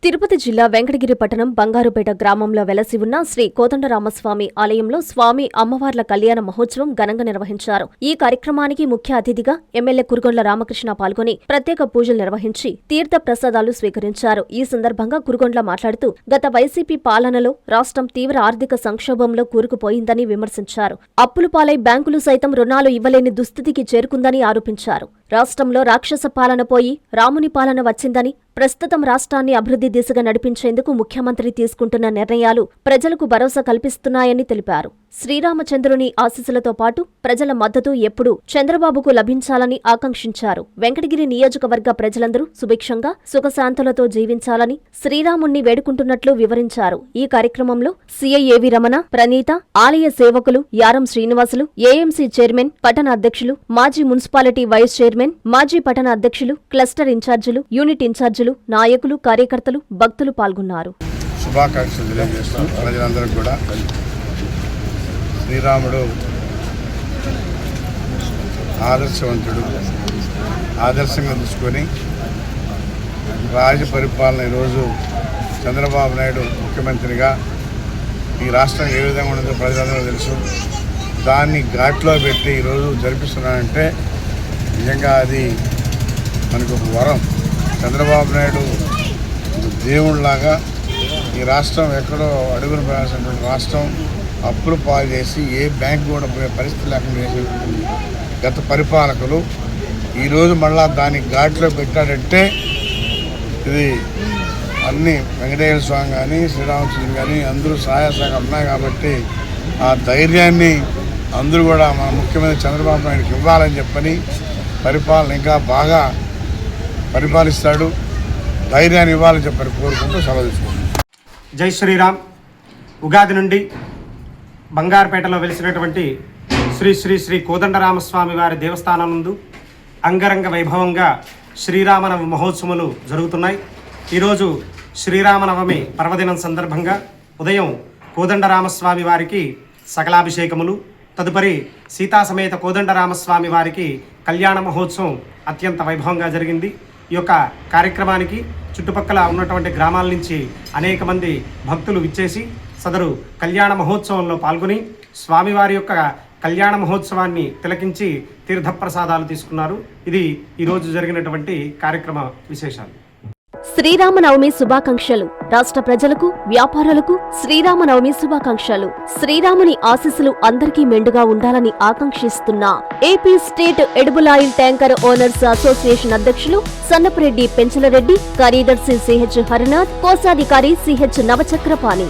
తిరుపతి జిల్లా వెంకటగిరి పట్టణం బంగారుపేట గ్రామంలో వెలసి ఉన్న శ్రీ కోదండరామస్వామి ఆలయంలో స్వామి అమ్మవార్ల కళ్యాణ మహోత్సవం ఘనంగా నిర్వహించారు. ఈ కార్యక్రమానికి ముఖ్య అతిథిగా ఎమ్మెల్యే కురుగొండ్ల రామకృష్ణ పాల్గొని ప్రత్యేక పూజలు నిర్వహించి తీర్థ ప్రసాదాలు స్వీకరించారు. ఈ సందర్భంగా కురుగొండ్ల మాట్లాడుతూ గత వైసీపీ పాలనలో రాష్ట్రం తీవ్ర ఆర్థిక సంక్షోభంలో కూరుకుపోయిందని విమర్శించారు. అప్పులు పాలై బ్యాంకులు సైతం రుణాలు ఇవ్వలేని దుస్థితికి చేరుకుందని ఆరోపించారు. రాష్ట్రంలో రాక్షస పాలన పోయి రాముని పాలన వచ్చిందని, ప్రస్తుతం రాష్ట్రాన్ని అభివృద్ధి దిశగా నడిపించేందుకు ముఖ్యమంత్రి తీసుకుంటున్న నిర్ణయాలు ప్రజలకు భరోసా కల్పిస్తున్నాయని తెలిపారు. శ్రీరామచంద్రుని ఆశీస్సులతో పాటు ప్రజల మద్దతు ఎప్పుడూ చంద్రబాబుకు లభించాలని ఆకాంక్షించారు. వెంకటగిరి నియోజకవర్గ ప్రజలందరూ సుభిక్షంగా సుఖశాంతులతో జీవించాలని శ్రీరాముణ్ణి వేడుకుంటున్నట్లు వివరించారు. ఈ కార్యక్రమంలో సిఐఏవి రమణ, ప్రణీత, ఆలయ సేవకులు యారం శ్రీనివాసులు, ఏఎంసీ చైర్మన్, పట్టణ అధ్యక్షులు, మాజీ మున్సిపాలిటీ వైస్ చైర్మన్, మాజీ పట్టణ అధ్యక్షులు, క్లస్టర్ ఇన్ఛార్జీలు, యూనిట్ ఇన్ఛార్జీలు, నాయకులు, కార్యకర్తలు, భక్తులు పాల్గొన్నారు. శుభాకాంక్షలు తెలియజేస్తూ ప్రజలందరికీ కూడా శ్రీరాముడు ఆదర్శవంతుడు, ఆదర్శంగా తీసుకొని రాజ పరిపాలన ఈరోజు చంద్రబాబు నాయుడు ముఖ్యమంత్రిగా ఈ రాష్ట్రం ఏ విధంగా ఉండదో ప్రజలందరూ తెలుసు. దాన్ని ఘాట్లో పెట్టి ఈరోజు జరిపిస్తున్నారంటే నిజంగా అది మనకు ఒక వరం. చంద్రబాబు నాయుడు దేవుడిలాగా ఈ రాష్ట్రం ఎక్కడో అడుగున పోయాల్సినటువంటి రాష్ట్రం అప్పులు పాలు చేసి ఏ బ్యాంక్ కూడా పోయే పరిస్థితి లేకుండా చేసేటువంటి గత పరిపాలకులు ఈరోజు మళ్ళా దాన్ని ఘాట్లో పెట్టాడంటే ఇది అన్ని వెంకటేశ్వర స్వామి కానీ శ్రీరామచంద్రుడు కానీ అందరూ సహాయ సహకారం ఉన్నాయి కాబట్టి ఆ ధైర్యాన్ని అందరూ కూడా మన ముఖ్యమంత్రి చంద్రబాబు నాయుడుకి ఇవ్వాలని చెప్పని పరిపాలన ఇంకా బాగా పరిపాలిస్తాడు, ధైర్యాన్ని ఇవ్వాలని చెప్పని కోరుకుంటూ సెలవు తీసుకుంటాం. జై శ్రీరామ్. ఉగాది నుండి బంగారుపేటలో వెలిసినటువంటి శ్రీ శ్రీ శ్రీ కోదండరామస్వామి వారి దేవస్థానం నందు అంగరంగ వైభవంగా శ్రీరామనవమి మహోత్సవాలు జరుగుతున్నాయి. ఈరోజు శ్రీరామనవమి పర్వదినం సందర్భంగా ఉదయం కోదండరామస్వామి వారికి సకలాభిషేకములు, తదుపరి సీతాసమేత కోదండరామస్వామి వారికి కళ్యాణ మహోత్సవం అత్యంత వైభవంగా జరిగింది. ఈ యొక్క కార్యక్రమానికి చుట్టుపక్కల ఉన్నటువంటి గ్రామాల నుంచి అనేక మంది భక్తులు విచ్చేసి సదరు కళ్యాణ మహోత్సవంలో పాల్గొని స్వామివారి యొక్క కళ్యాణ మహోత్సవాన్ని తిలకించి తీర్థప్రసాదాలు తీసుకున్నారు. ఇది ఈరోజు జరిగినటువంటి కార్యక్రమ విశేషాలు. శ్రీరామనవమి శుభాకాంక్షలు. రాష్ట్ర ప్రజలకు, వ్యాపారులకు శ్రీరామనవమి శుభాకాంక్షలు. శ్రీరాముని ఆశీస్సులు అందరికీ మెండుగా ఉండాలని ఆకాంక్షిస్తున్న AP state edible oil tanker owners association అధ్యక్షులు సన్నపరెడ్డి పెంచలరెడ్డి, కార్యదర్శి సిహెచ్ హరినాథ్, కోశాధికారి సిహెచ్ నవచక్రపాణి.